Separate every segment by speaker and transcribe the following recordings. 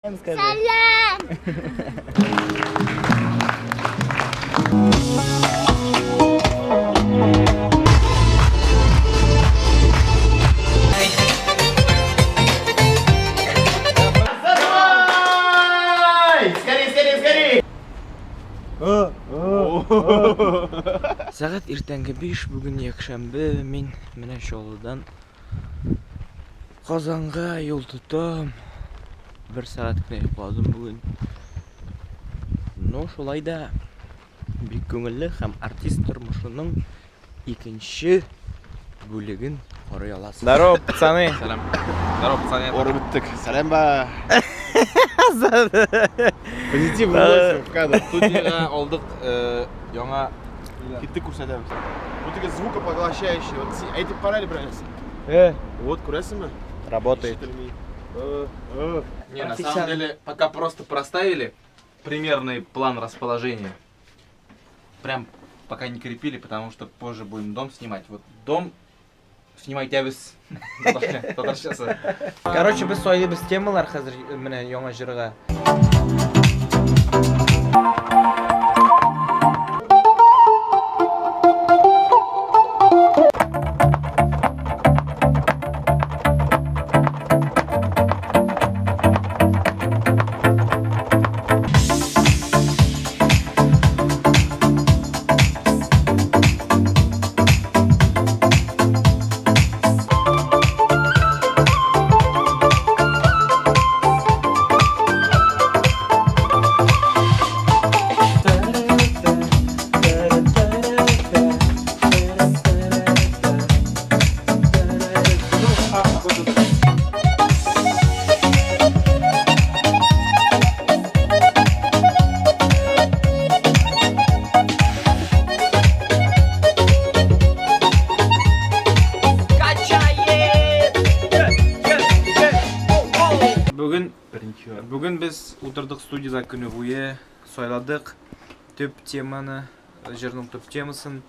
Speaker 1: Salam.
Speaker 2: Сағат ертеңгі 5, бүгін якшәмбе, мен менә жолыдан Қазанға yol tutам. 1 saat кенә йокладым бүген. Ну, шулай да бик күңелле һәм артист тормышының икенче бүлеген карый аласыз.
Speaker 3: Здорово, пацаны.
Speaker 4: Салам. Здорово, пацаны.
Speaker 3: Ора биттик. Салам ба. Позитивный голос в кадр.
Speaker 4: Студияга алдык яңа
Speaker 3: Китти күрсәтәбез. Bu тиге звукопоглощающий. Вот эти парали брались. Вот, күрәсеңме?
Speaker 2: Работает.
Speaker 4: Не, на самом деле, пока просто проставили примерный план расположения. Прям пока не крепили, потому что позже будем дом снимать. Вот дом снимать я без.
Speaker 2: Короче, без сойлы без темалар хәзер менә яңа җырга. Бүгін біз отырдық студияда күні бойы сайладық төп теманы, жырның төп темасын.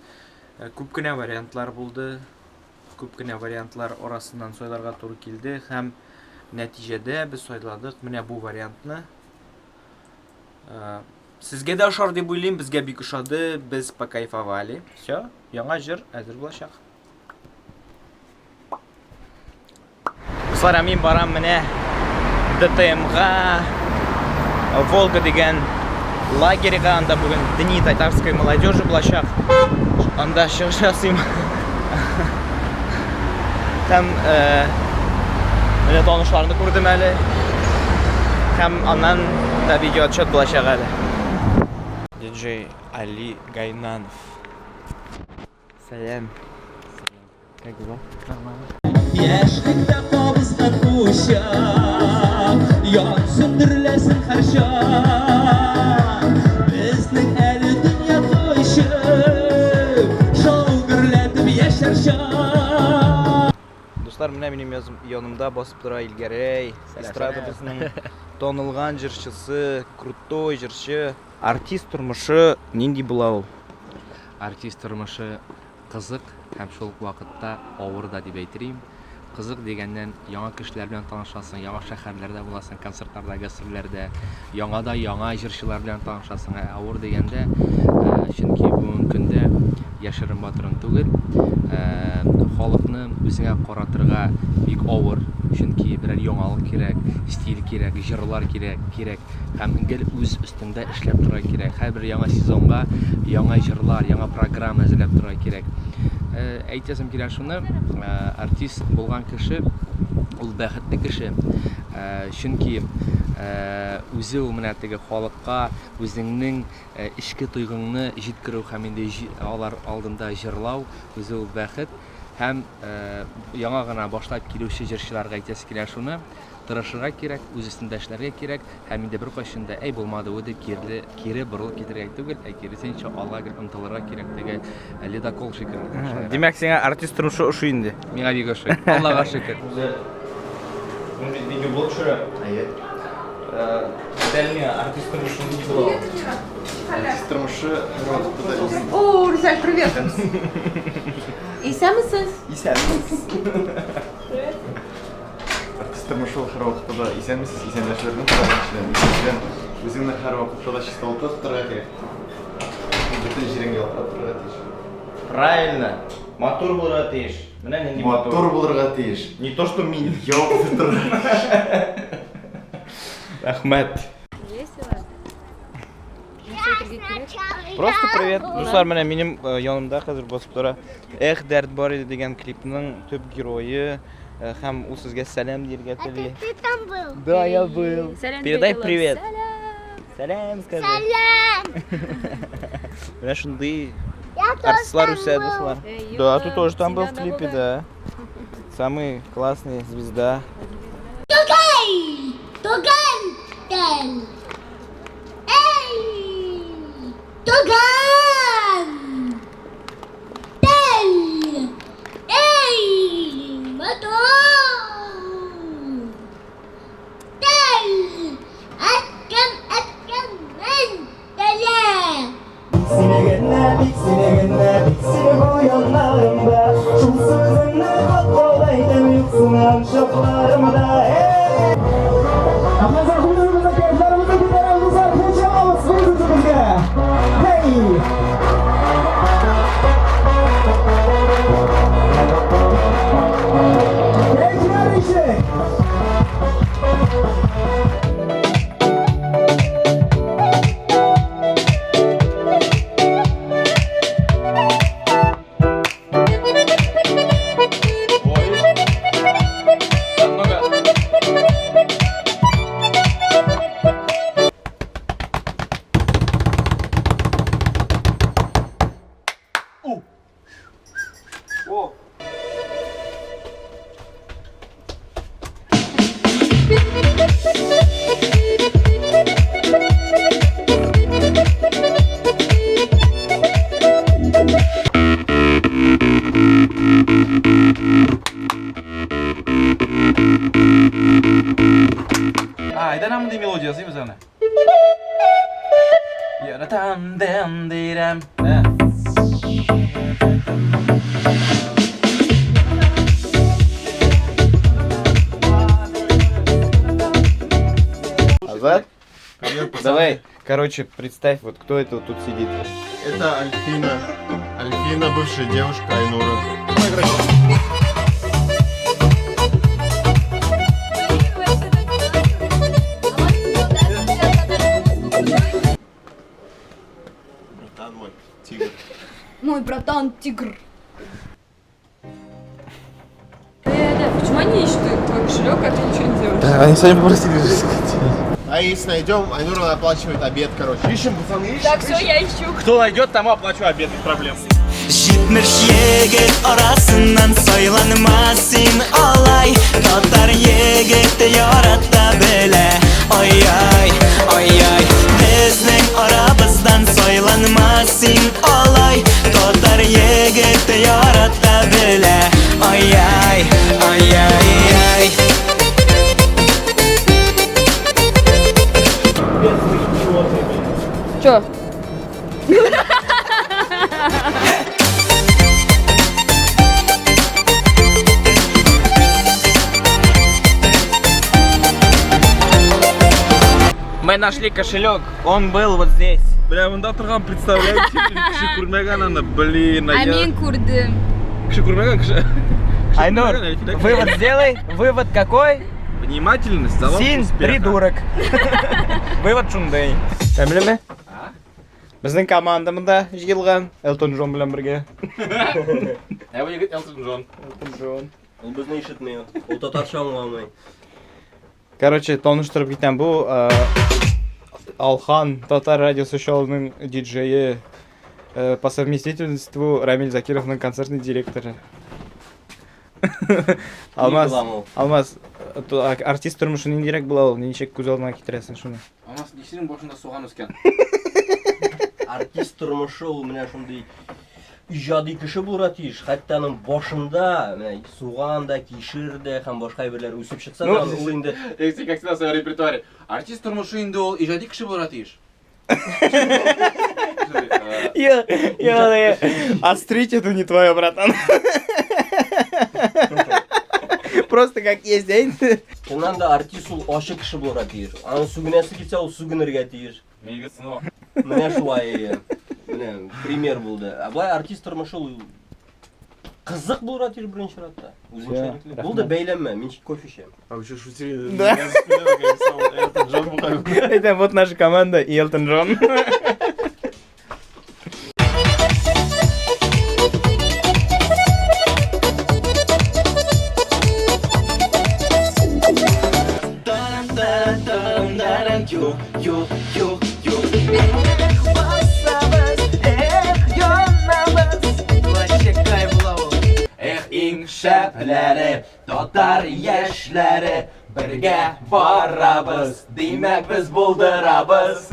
Speaker 2: Көп кенә вариантлар болды. Көп кенә вариантлар арасынан сойларға туры келді. Һәм нәтижеде біз сайладық менә бу вариантны. Сезгә дә ошар дип уйлыйм, безгә бик ошады, без покайфовали. Всё, яңа җыр әзер булачак. Дуслар, мин барам менә ДТМга, Волга дигән лагерьга, анда бүген дини татарская молодежи булачак. Анда чыгыш ясыйм. Һәм менә танышларны күрдем әле. Һәм аннан да видео отчет булачак әле. Диджей Али Гайнанов. Салам. Как дела? Нормально.
Speaker 5: Яшьлектә кабызган кучак, ян сөндереләсен һәр чак. Безнең әле дөнья тойчы, шау гөрләтеп яшәр чак.
Speaker 2: Дуслар, менә минем янымда басып тора Илгәрәй, эстрадабызның танылган җырчысы, крутой җырчы. Артист тормышы нинди була ул?
Speaker 4: Артист тормышы кызык һәм шул ук вакытта авыр да дип әйтим. Кызык дигәннән яңа кешеләр белән танышасың, яңа шәһәрләрдә буласың, концертларда, гастрольләрдә, яңа җырчылар белән танышасың. Авыр дигәндә, чөнки бүгенге көндә яшерен батырын түгел, халыкны үзеңә каратырга бик авыр, чөнки берәр яңалык кирәк, стиль кирәк, җырлар кирәк, һәм гел үз өстендә эшләп торырга кирәк. Һәр һәр сезонга яңа җырлар, яңа программа әзерләп торырга кирәк. Әйтәсем килә шуны, артист булган кеше ул бәхетле кеше. Чөнки үзе ул менә теге халыкка үзеңнең ичке тойгыңны җиткерү һәм инде алар алдында җырлау үзе ул бәхет. Һәм яңа гына башлап килүче җырчыларга әйтәсе килә шуны, тырышырга кирәк, үз өстендә эшләргә кирәк, һәм инде бер кайчанда әй булмады ул дип кире борылып китәргә түгел, киресенчә алга ынтылырга кирәк теге ледокол шикелле.
Speaker 2: Димәк, сиңа артист тормышы ошый инде.
Speaker 4: Миңа бик ошый. Аллага шөкер.
Speaker 2: Видео булып чыга. Дәлме артист тормышы нинди була?
Speaker 3: Артист тормышы
Speaker 1: О, Русаль, привет. Исәмсез?
Speaker 3: Исәнмесез. Артист тормышол һәр вакытта исәнмесез, исәнләшүләрнең тормышын үзеңне һәр вакытта чиста утырып торырга кирәк. Бөтен җиреңгә ялтырап торырга тиеш.
Speaker 2: Правильно. Матур булырга тиеш. Менә нинди
Speaker 3: Матур булырга тиеш.
Speaker 2: Не то, что мин.
Speaker 3: Ялтырап торырга.
Speaker 2: Рәхмәт.
Speaker 1: Весело.
Speaker 2: Просто привет. Дуслар, менә минем янымда хәзер басып тора. Эх, дәрт бар иде дигән клипның төп герое һәм ул сезгә сәлам диергә тели.
Speaker 1: Ты там был?
Speaker 2: Да, я был. Передай привет. Сәлам скажи.
Speaker 1: Салям!
Speaker 2: Менә шундый
Speaker 1: Я тоже
Speaker 2: артистлар
Speaker 1: там
Speaker 2: үсә,
Speaker 1: был.
Speaker 2: дуслар. Да, ты тоже там был в клипе, да. Самый классный звезда.
Speaker 1: Тугай! Тугай! Эй! Туган! Тель! Эй! Мотор! Тель! Әткән мен теле!
Speaker 5: Бик сине бу яннарымда Шул сүземне кат-кат әйтәм юксынам шокларымда Хәзер хузурымызда кәйфләребезне күтәрәбез дуслар, кул чыгабыз сүзебезгә. Hey! Gençler işi!
Speaker 2: Aydan hamı melodiyası mı sana? Yaratan dem direm. Азат? Давай, короче, представь, вот кто это вот тут сидит.
Speaker 3: Это Альфина. Альфина, бывшая девушка Айнура. Братан мой, тигр.
Speaker 1: Мой братан тигр. Почему они ищут твой кошелек, а ты ничего не делаешь?
Speaker 2: Они сами попросили.
Speaker 3: А если найдем, Айнура оплачивает обед, короче. Ищем, пацаны, ищем.
Speaker 1: Так, все, я ищу.
Speaker 2: Кто найдет, тому оплачу обед, без проблем.
Speaker 5: Жетмиш егет арасынан сайланмасын алай Татар егетті ярата беле Ой-ой, ой-ой Безнең арабыздан сайланмасын алай Татар егетті ярата беле Ой-ой, ой-ой-ой
Speaker 1: Че?
Speaker 2: Мы нашли кошелек, он был вот здесь.
Speaker 6: Бля, мында тұрған представляете, кіші көрмеген ана, блин,
Speaker 1: А мен көрдім.
Speaker 6: Кіші көрмеген, кіші.
Speaker 2: Айнур, вывод сделай. Вывод какой?
Speaker 6: Внимательность, залог
Speaker 2: Син
Speaker 6: успеха.
Speaker 2: придурок. Вывод шундай. Білеме? Біздің командамында жиылған Элтон Джон белән бергә.
Speaker 6: Ә, бұл егет Элтон Джон.
Speaker 2: Элтон Джон.
Speaker 7: Ул безне ишетми, ул татарча аңламый.
Speaker 2: Короче, таныштырып китәм, бу Алхан, Татар радиосы шоуның диджее, по совместительству Рамиль Закировның концертный директоры. Алмаз, артист тормышы ниндирәк була ул? Ничек күз алдына китерәсең шуны?
Speaker 6: Алмаз дисенең башында суган үскән.
Speaker 7: Артист тормышы ул менә шундый иҗади кеше булырга тиеш. Хәтта аның башында менә суган да, кишер дә һәм башка әйберләр үсеп чыкса да, ул инде
Speaker 6: Лекси, как всегда в своем репертуаре. Артист тормышы инде ул иҗади кеше булырга тиеш.
Speaker 2: Острить это не твое, братан. просто как есть,
Speaker 7: Шуннан да артист ул ачык кеше булырга тиеш. Аны сүгенәсе китсә ул сүгенергә тиеш. Менә шулай. Менә пример булды. Аблай артист тормышы ул кызык булырга тиеш беренче чиратта. Үзенчәлекле. Булды бәйләнмә, мин кофе эчәм.
Speaker 3: А вы что, шутили?
Speaker 2: Да.
Speaker 3: Я за спиной, как Элтон Джон Бухаров.
Speaker 2: Это вот наша команда и Элтон Джон.
Speaker 7: Шәпләре, татар яшьләре, бергә барабыз, димәк без булдырабыз.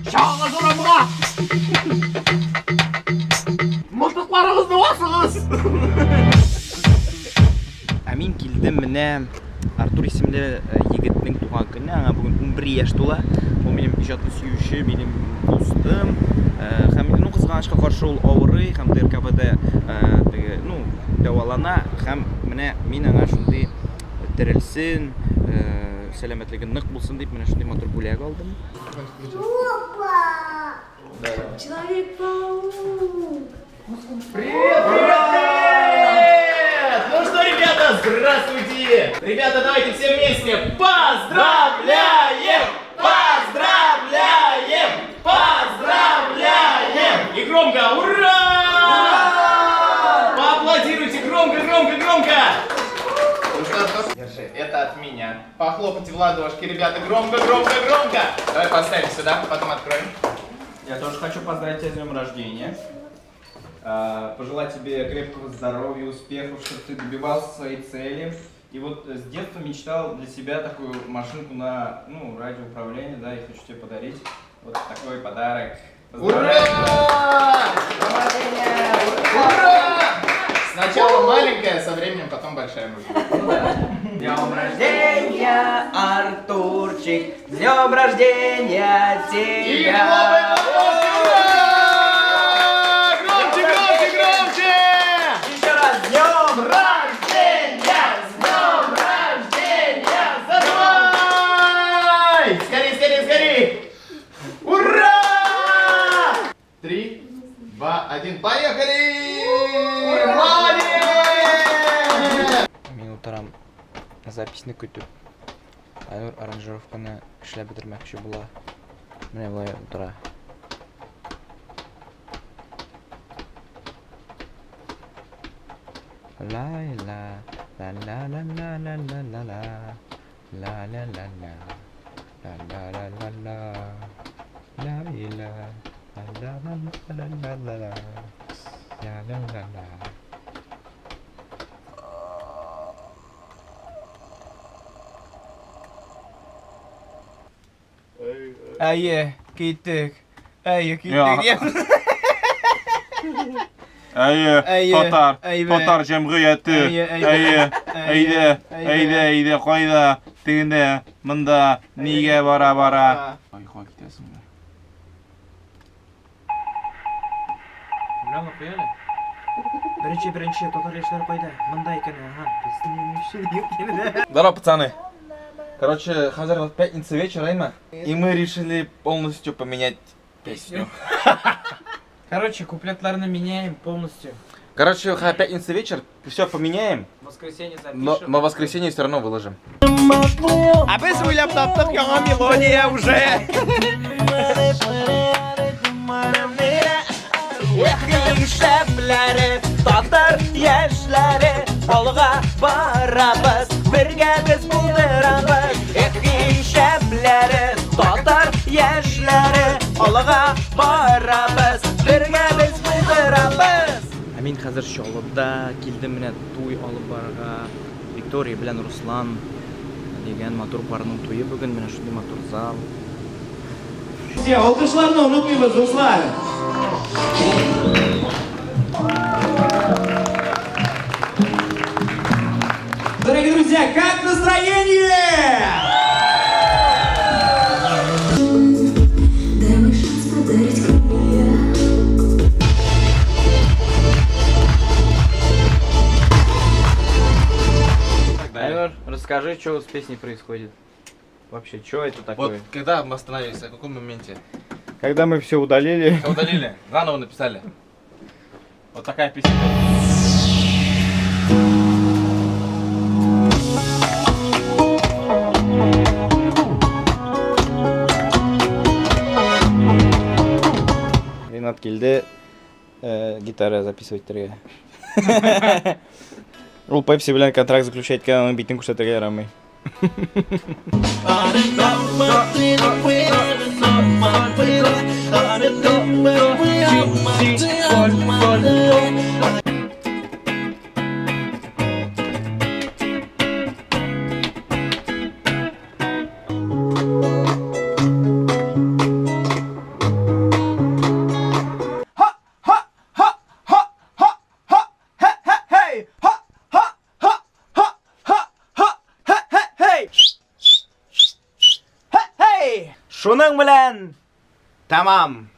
Speaker 7: Чагыз урамга! Мылтыкларыгызны асыгыз!
Speaker 2: Мин килдем менә Артур исемле егетнең туган көне, аңа бүген 11 яшь тула. Ул минем иҗатны сөюче, минем дустым. Һәм минем кызганычка каршы ул авырый һәм ДРКБда дәвалана һәм менә мин аңа шундый терелсен, сәламәтлеге нык булсын дип менә шундый матур бүләк алдым.
Speaker 1: Человек-паук!
Speaker 3: Ну что, ребята, здравствуйте! Ребята, давайте все вместе поздравляем! Поздравляем! Поздравляем! И громко ура! Поаплодируйте громко, громко, громко! Держи, это от меня. Похлопайте в ладошки, ребята, громко, громко, громко! Давай поставим сюда, потом откроем. Я тоже хочу поздравить тебя с днем рождения. Пожелать тебе крепкого здоровья, успехов, чтобы ты добивался своей цели. И вот с детства мечтал для себя такую машинку на радиоуправление, да, и хочу тебе подарить вот такой подарок. Ура! Ура! Сначала маленькая, со временем потом большая машина. С днем рождения, Артурчик! С днем рождения тебя! Поехали! Молодец!
Speaker 2: Мен утырам записьне көтүп. Айнур аранжировканы эшләп бетермәкче була. Менә булай утыра. Ла ла ла ла ла ла ла ла ла ла ла ла ла ла ла ла ла ла ла ла Әйе, киттек. Әйе, киттек.
Speaker 8: Татар җәмгыяте. Әйдә, кайда? Тегендә, монда, нигә бара? Айга китәсеңме?
Speaker 2: Менә куя әле. Беренче татар яшьләре кайда? Монда икән,
Speaker 8: Здорово, пацаны. Короче, хәзер пятница вечер, айма. И мы решили полностью поменять песню.
Speaker 2: Короче, куплетларны меняем полностью.
Speaker 8: Короче, пятница вечер, все поменяем.
Speaker 2: В воскресенье запишем.
Speaker 8: Но в воскресенье все равно выложим.
Speaker 2: А без уйлап таптык яңа мелодия уже. Шәпләре, татар яшьләре, алга барабыз, бергә без булдырабыз. Шәпләре, татар яшьләре, алга барабыз, бергә без булдырабыз. Мин хәзер Чаллыда килдем менә туй алып барырга. Виктория белән Руслан дигән матур парның туйы бүген, менә шундый матур зал.
Speaker 5: Алкышларны онытмыйбыз, дуслар. Дорогие друзья, как настроение?
Speaker 9: Дай мне шанс,
Speaker 2: расскажи, что с песней происходит. Вообще, что это такое?
Speaker 8: Вот когда мы остановились, в каком моменте?
Speaker 2: Когда мы все удалили.
Speaker 8: Всё удалили, заново написали. Вот такая песня.
Speaker 2: Ренат келді гитара записывать-терге. Ул Пепси белән контракт заключать аның битен күрсәтергә ярамый. Шуның белән тамам.